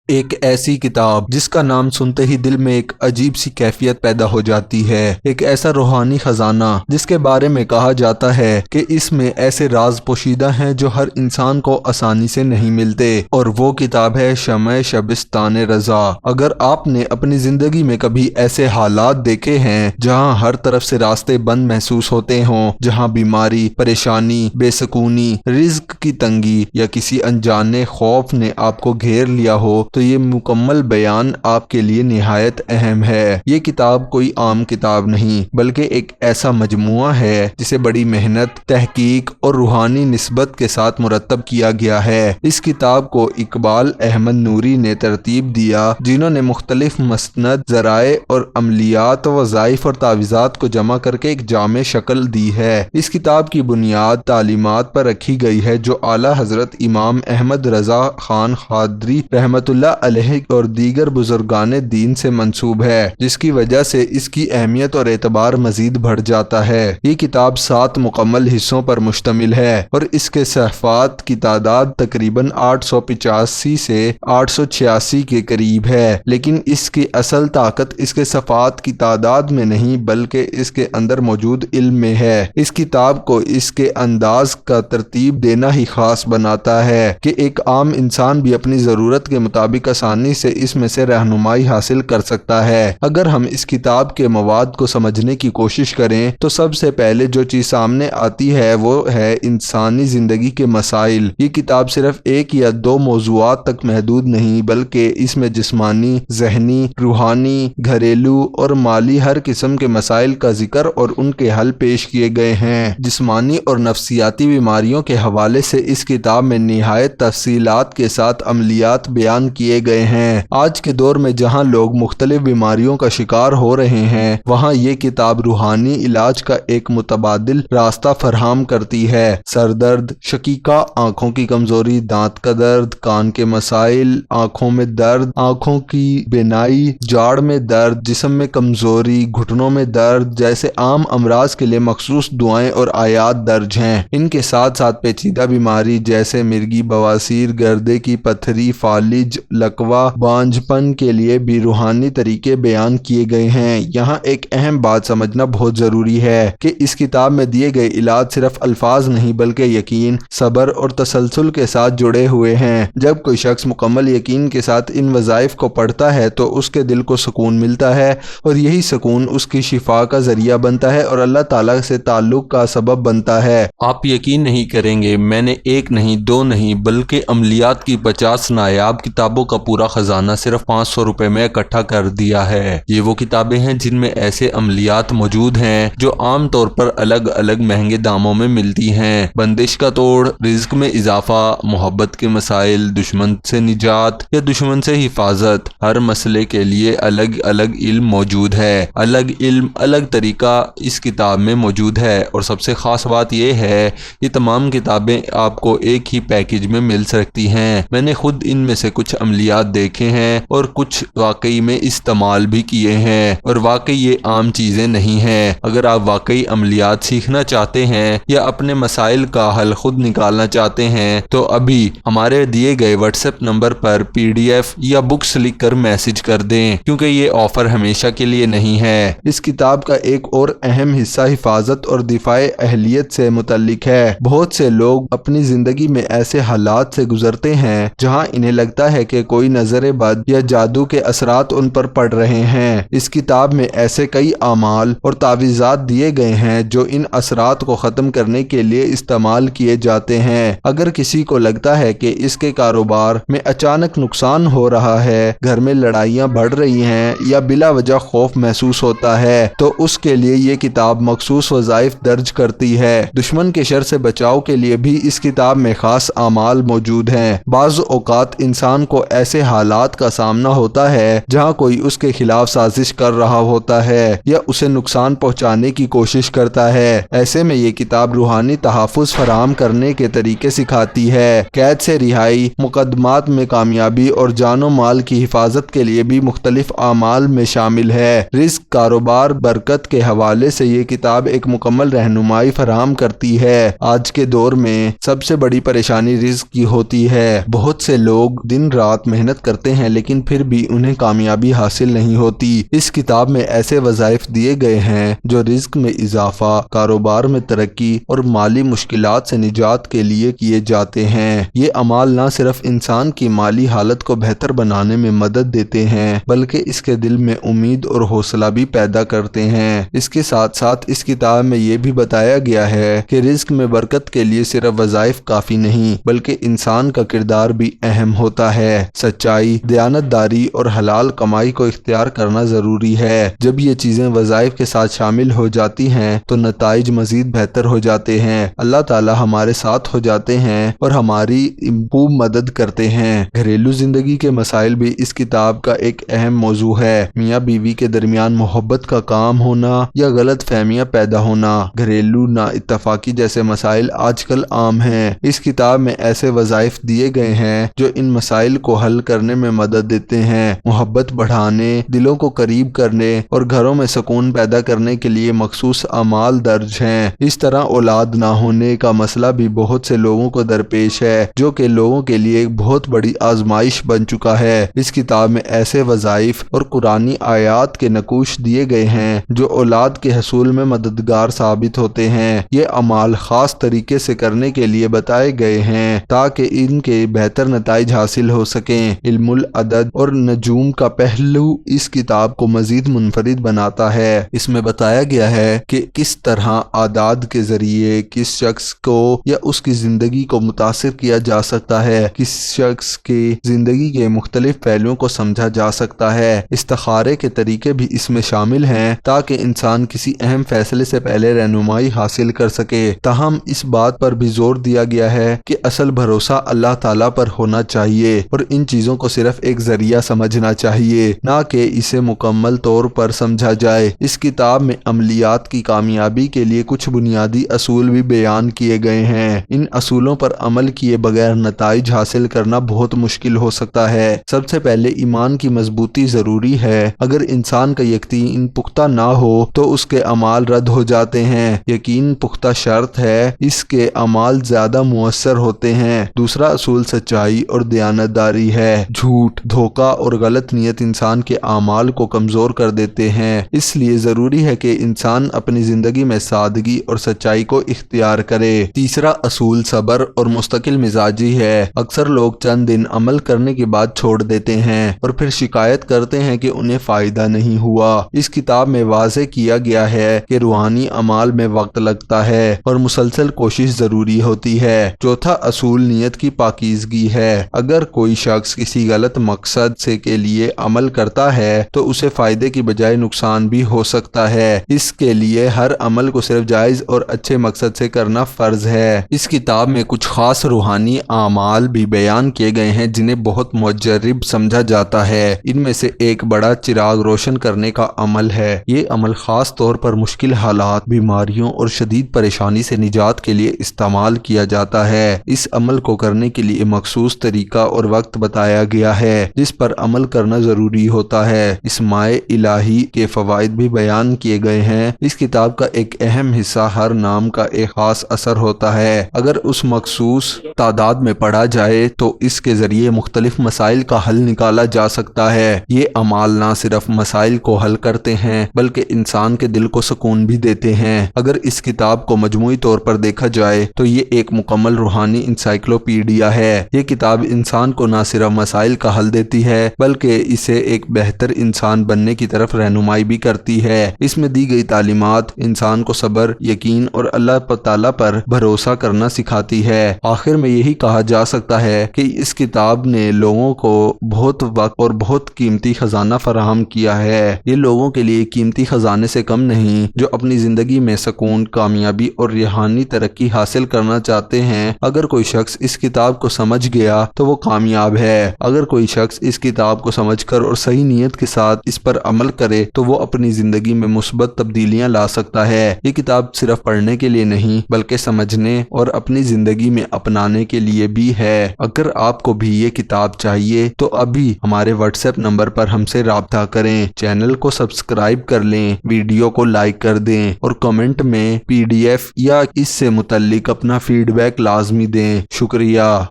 ایک ایسی کتاب جس کا نام سنتے ہی دل میں ایک عجیب سی کیفیت پیدا ہو جاتی ہے، ایک ایسا روحانی خزانہ جس کے بارے میں کہا جاتا ہے کہ اس میں ایسے راز پوشیدہ ہیں جو ہر انسان کو آسانی سے نہیں ملتے، اور وہ کتاب ہے شمع شبستان رضا۔ اگر آپ نے اپنی زندگی میں کبھی ایسے حالات دیکھے ہیں جہاں ہر طرف سے راستے بند محسوس ہوتے ہوں، جہاں بیماری، پریشانی، بے سکونی، رزق کی تنگی یا کسی انجانے خوف نے آپ کو گھیر لیا ہو، تو یہ مکمل بیان آپ کے لیے نہایت اہم ہے۔ یہ کتاب کوئی عام کتاب نہیں، بلکہ ایک ایسا مجموعہ ہے جسے بڑی محنت، تحقیق اور روحانی نسبت کے ساتھ مرتب کیا گیا ہے۔ اس کتاب کو اقبال احمد نوری نے ترتیب دیا، جنہوں نے مختلف مسند، ذرائع اور عملیات، وظائف اور تعویذات کو جمع کر کے ایک جامع شکل دی ہے۔ اس کتاب کی بنیاد تعلیمات پر رکھی گئی ہے جو اعلیٰ حضرت امام احمد رضا خان قادری رحمۃ اللہ علیہ اور دیگر بزرگان دین سے منسوب ہے، جس کی وجہ سے اس کی اہمیت اور اعتبار مزید بڑھ جاتا ہے۔ یہ کتاب 7 مکمل حصوں پر مشتمل ہے اور اس کے صفحات کی تعداد تقریباً 885 سے 886 کے قریب ہے، لیکن اس کی اصل طاقت اس کے صفحات کی تعداد میں نہیں بلکہ اس کے اندر موجود علم میں ہے۔ اس کتاب کو اس کے انداز کا ترتیب دینا ہی خاص بناتا ہے کہ ایک عام انسان بھی اپنی ضرورت کے مطابق آسانی سے اس میں سے رہنمائی حاصل کر سکتا ہے۔ اگر ہم اس کتاب کے مواد کو سمجھنے کی کوشش کریں تو سب سے پہلے جو چیز سامنے آتی ہے وہ ہے انسانی زندگی کے مسائل۔ یہ کتاب صرف 1 یا 2 موضوعات تک محدود نہیں بلکہ اس میں جسمانی، ذہنی، روحانی، گھریلو اور مالی ہر قسم کے مسائل کا ذکر اور ان کے حل پیش کیے گئے ہیں۔ جسمانی اور نفسیاتی بیماریوں کے حوالے سے اس کتاب میں نہایت تفصیلات کے ساتھ عملیات بیان کیے گئے ہیں۔ آج کے دور میں جہاں لوگ مختلف بیماریوں کا شکار ہو رہے ہیں، وہاں یہ کتاب روحانی علاج کا ایک متبادل راستہ فراہم کرتی ہے۔ سر درد، شقیقہ آنکھوں کی کمزوری، دانت کا درد، کان کے مسائل، آنکھوں میں درد، آنکھوں کی بینائی، جاڑ میں درد، جسم میں کمزوری، گھٹنوں میں درد جیسے عام امراض کے لیے مخصوص دعائیں اور آیات درج ہیں۔ ان کے ساتھ ساتھ پیچیدہ بیماری جیسے مرگی، بواسیر، گردے کی پتھری، فالج، لکوہ، بانجھ پن کے لیے بھی روحانی طریقے بیان کیے گئے ہیں۔ یہاں ایک اہم بات سمجھنا بہت ضروری ہے کہ اس کتاب میں دیے گئے علاج صرف الفاظ نہیں بلکہ یقین، صبر اور تسلسل کے ساتھ جڑے ہوئے ہیں۔ جب کوئی شخص مکمل یقین کے ساتھ ان وظائف کو پڑھتا ہے تو اس کے دل کو سکون ملتا ہے، اور یہی سکون اس کی شفا کا ذریعہ بنتا ہے اور اللہ تعالیٰ سے تعلق کا سبب بنتا ہے۔ آپ یقین نہیں کریں گے، میں نے 1 نہیں 2 نہیں بلکہ عملیات کی 50 نایاب کتابوں کا پورا خزانہ صرف 500 روپے میں اکٹھا کر دیا ہے۔ یہ وہ کتابیں ہیں جن میں ایسے عملیات موجود ہیں جو عام طور پر الگ الگ مہنگے داموں میں ملتی ہیں۔ بندش کا توڑ، رزق میں اضافہ، محبت کے مسائل، دشمن سے نجات یا دشمن سے حفاظت، ہر مسئلے کے لیے الگ الگ علم موجود ہے۔ الگ علم، الگ طریقہ اس کتاب میں موجود ہے، اور سب سے خاص بات یہ ہے یہ تمام کتابیں آپ کو ایک ہی پیکج میں مل سکتی ہیں۔ میں نے خود ان میں سے کچھ عملیات دیکھے ہیں اور کچھ واقعی میں استعمال بھی کیے ہیں، اور واقعی یہ عام چیزیں نہیں ہیں۔ اگر آپ واقعی عملیات سیکھنا چاہتے ہیں یا اپنے مسائل کا حل خود نکالنا چاہتے ہیں تو ابھی ہمارے دیے گئے واٹس ایپ نمبر پر PDF یا بکس لکھ کر میسج کر دیں، کیونکہ یہ آفر ہمیشہ کے لیے نہیں ہے۔ اس کتاب کا ایک اور اہم حصہ حفاظت اور دفاع اہلیت سے متعلق ہے۔ بہت سے لوگ اپنی زندگی میں ایسے حالات سے گزرتے ہیں جہاں انہیں لگتا ہے کہ کوئی نظر بد یا جادو کے اثرات ان پر پڑ رہے ہیں۔ اس کتاب میں ایسے کئی اعمال اور تعویذات دیے گئے ہیں جو ان اثرات کو ختم کرنے کے لیے استعمال کیے جاتے ہیں۔ اگر کسی کو لگتا ہے کہ اس کے کاروبار میں اچانک نقصان ہو رہا ہے، گھر میں لڑائیاں بڑھ رہی ہیں یا بلا وجہ خوف محسوس ہوتا ہے، تو اس کے لیے یہ کتاب مخصوص وظائف درج کرتی ہے۔ دشمن کے شر سے بچاؤ کے لیے بھی اس کتاب میں خاص اعمال موجود ہیں۔ بعض اوقات انسان کو ایسے حالات کا سامنا ہوتا ہے جہاں کوئی اس کے خلاف سازش کر رہا ہوتا ہے یا اسے نقصان پہنچانے کی کوشش کرتا ہے۔ ایسے میں یہ کتاب روحانی تحفظ فراہم کرنے کے طریقے سکھاتی ہے۔ قید سے رہائی، مقدمات میں کامیابی اور جان و مال کی حفاظت کے لیے بھی مختلف اعمال میں شامل ہے۔ رزق، کاروبار، برکت کے حوالے سے یہ کتاب ایک مکمل رہنمائی فراہم کرتی ہے۔ آج کے دور میں سب سے بڑی پریشانی رزق کی ہوتی ہے۔ بہت سے لوگ دن رات رات محنت کرتے ہیں لیکن پھر بھی انہیں کامیابی حاصل نہیں ہوتی۔ اس کتاب میں ایسے وظائف دیے گئے ہیں جو رزق میں اضافہ، کاروبار میں ترقی اور مالی مشکلات سے نجات کے لیے کیے جاتے ہیں۔ یہ اعمال نہ صرف انسان کی مالی حالت کو بہتر بنانے میں مدد دیتے ہیں بلکہ اس کے دل میں امید اور حوصلہ بھی پیدا کرتے ہیں۔ اس کے ساتھ ساتھ اس کتاب میں یہ بھی بتایا گیا ہے کہ رزق میں برکت کے لیے صرف وظائف کافی نہیں بلکہ انسان کا کردار بھی اہم ہوتا ہے۔ سچائی، دیانتداری اور حلال کمائی کو اختیار کرنا ضروری ہے۔ جب یہ چیزیں وظائف کے ساتھ شامل ہو جاتی ہیں تو نتائج مزید بہتر ہو جاتے ہیں، اللہ تعالی ہمارے ساتھ ہو جاتے ہیں اور ہماری خوب مدد کرتے ہیں۔ گھریلو زندگی کے مسائل بھی اس کتاب کا ایک اہم موضوع ہے۔ میاں بیوی کے درمیان محبت کا کام ہونا یا غلط فہمیاں پیدا ہونا، گھریلو نا اتفاقی جیسے مسائل آج کل عام ہیں۔ اس کتاب میں ایسے وظائف دیے گئے ہیں جو ان مسائل کو حل کرنے میں مدد دیتے ہیں۔ محبت بڑھانے، دلوں کو قریب کرنے اور گھروں میں سکون پیدا کرنے کے لیے مخصوص اعمال درج ہیں۔ اس طرح اولاد نہ ہونے کا مسئلہ بھی بہت سے لوگوں کو درپیش ہے جو کہ لوگوں کے لیے ایک بہت بڑی آزمائش بن چکا ہے۔ اس کتاب میں ایسے وظائف اور قرآنی آیات کے نقوش دیے گئے ہیں جو اولاد کے حصول میں مددگار ثابت ہوتے ہیں۔ یہ اعمال خاص طریقے سے کرنے کے لیے بتائے گئے ہیں تاکہ ان کے بہتر نتائج حاصل ہو سکیں۔ علم العدد اور نجوم کا پہلو اس کتاب کو مزید منفرد بناتا ہے۔ اس میں بتایا گیا ہے کہ کس طرح اعداد کے ذریعے کس شخص کو یا اس کی زندگی کو متاثر کیا جا سکتا ہے، کس شخص کی زندگی کے مختلف پہلوؤں کو سمجھا جا سکتا ہے۔ استخارے کے طریقے بھی اس میں شامل ہیں تاکہ انسان کسی اہم فیصلے سے پہلے رہنمائی حاصل کر سکے۔ تاہم اس بات پر بھی زور دیا گیا ہے کہ اصل بھروسہ اللہ تعالیٰ پر ہونا چاہیے اور ان چیزوں کو صرف ایک ذریعہ سمجھنا چاہیے، نہ کہ اسے مکمل طور پر سمجھا جائے۔ اس کتاب میں عملیات کی کامیابی کے لیے کچھ بنیادی اصول بھی بیان کیے گئے ہیں۔ ان اصولوں پر عمل کیے بغیر نتائج حاصل کرنا بہت مشکل ہو سکتا ہے۔ سب سے پہلے ایمان کی مضبوطی ضروری ہے۔ اگر انسان کا یقین پختہ نہ ہو تو اس کے اعمال رد ہو جاتے ہیں۔ یقین پختہ شرط ہے، اس کے اعمال زیادہ مؤثر ہوتے ہیں۔ دوسرا اصول سچائی اور دیانتداری ہے۔ جھوٹ، دھوکہ اور غلط نیت انسان کے اعمال کو کمزور کر دیتے ہیں۔ اس لیے ضروری ہے کہ انسان اپنی زندگی میں سادگی اور سچائی کو اختیار کرے۔ تیسرا اصول صبر اور مستقل مزاجی ہے۔ اکثر لوگ چند دن عمل کرنے کے بعد چھوڑ دیتے ہیں اور پھر شکایت کرتے ہیں کہ انہیں فائدہ نہیں ہوا۔ اس کتاب میں واضح کیا گیا ہے کہ روحانی اعمال میں وقت لگتا ہے اور مسلسل کوشش ضروری ہوتی ہے۔ چوتھا اصول نیت کی پاکیزگی ہے۔ اگر کوئی شخص کسی غلط مقصد سے کے لیے عمل کرتا ہے تو اسے فائدے کی بجائے نقصان بھی ہو سکتا ہے۔ اس کے لیے ہر عمل کو صرف جائز اور اچھے مقصد سے کرنا فرض ہے۔ اس کتاب میں کچھ خاص روحانی اعمال بھی بیان کیے گئے ہیں جنہیں بہت مجرب سمجھا جاتا ہے۔ ان میں سے ایک بڑا چراغ روشن کرنے کا عمل ہے۔ یہ عمل خاص طور پر مشکل حالات، بیماریوں اور شدید پریشانی سے نجات کے لیے استعمال کیا جاتا ہے۔ اس عمل کو کرنے کے لیے مخصوص طریقہ اور وقت بتایا گیا ہے جس پر عمل کرنا ضروری ہوتا ہے۔ اس مائع الہی کے فوائد بھی بیان کیے گئے ہیں۔ اس کتاب کا ایک اہم حصہ ہر نام کا ایک خاص اثر ہوتا ہے۔ اگر اس مخصوص تعداد میں پڑھا جائے تو اس کے ذریعے مختلف مسائل کا حل نکالا جا سکتا ہے۔ یہ اعمال نہ صرف مسائل کو حل کرتے ہیں بلکہ انسان کے دل کو سکون بھی دیتے ہیں۔ اگر اس کتاب کو مجموعی طور پر دیکھا جائے تو یہ ایک مکمل روحانی انسائکلوپیڈیا ہے۔ یہ کتاب انسان کو نہ صرف مسائل کا حل دیتی ہے بلکہ اسے ایک بہتر انسان بننے کی طرف رہنمائی بھی کرتی ہے۔ اس میں دی گئی تعلیمات انسان کو صبر، یقین اور اللہ تعالیٰ پر بھروسہ کرنا سکھاتی ہے۔ آخر میں یہی کہا جا سکتا ہے کہ اس کتاب نے لوگوں کو بہت وقت اور بہت قیمتی خزانہ فراہم کیا ہے۔ یہ لوگوں کے لیے قیمتی خزانے سے کم نہیں جو اپنی زندگی میں سکون، کامیابی اور روحانی ترقی حاصل کرنا چاہتے ہیں۔ اگر کوئی شخص اس کتاب کو سمجھ گیا تو وہ کامیاب ہے۔ اگر کوئی شخص اس کتاب کو سمجھ کر اور صحیح نیت کے ساتھ اس پر عمل کرے تو وہ اپنی زندگی میں مثبت تبدیلیاں لا سکتا ہے۔ یہ کتاب صرف پڑھنے کے لیے نہیں بلکہ سمجھنے اور اپنی زندگی میں اپنانے کے لیے بھی ہے۔ اگر آپ کو بھی یہ کتاب چاہیے تو ابھی ہمارے واٹس ایپ نمبر پر ہم سے رابطہ کریں، چینل کو سبسکرائب کر لیں، ویڈیو کو لائک کر دیں اور کمنٹ میں PDF یا اس سے متعلق اپنا فیڈ بیک لازمی دیں۔ شکریہ۔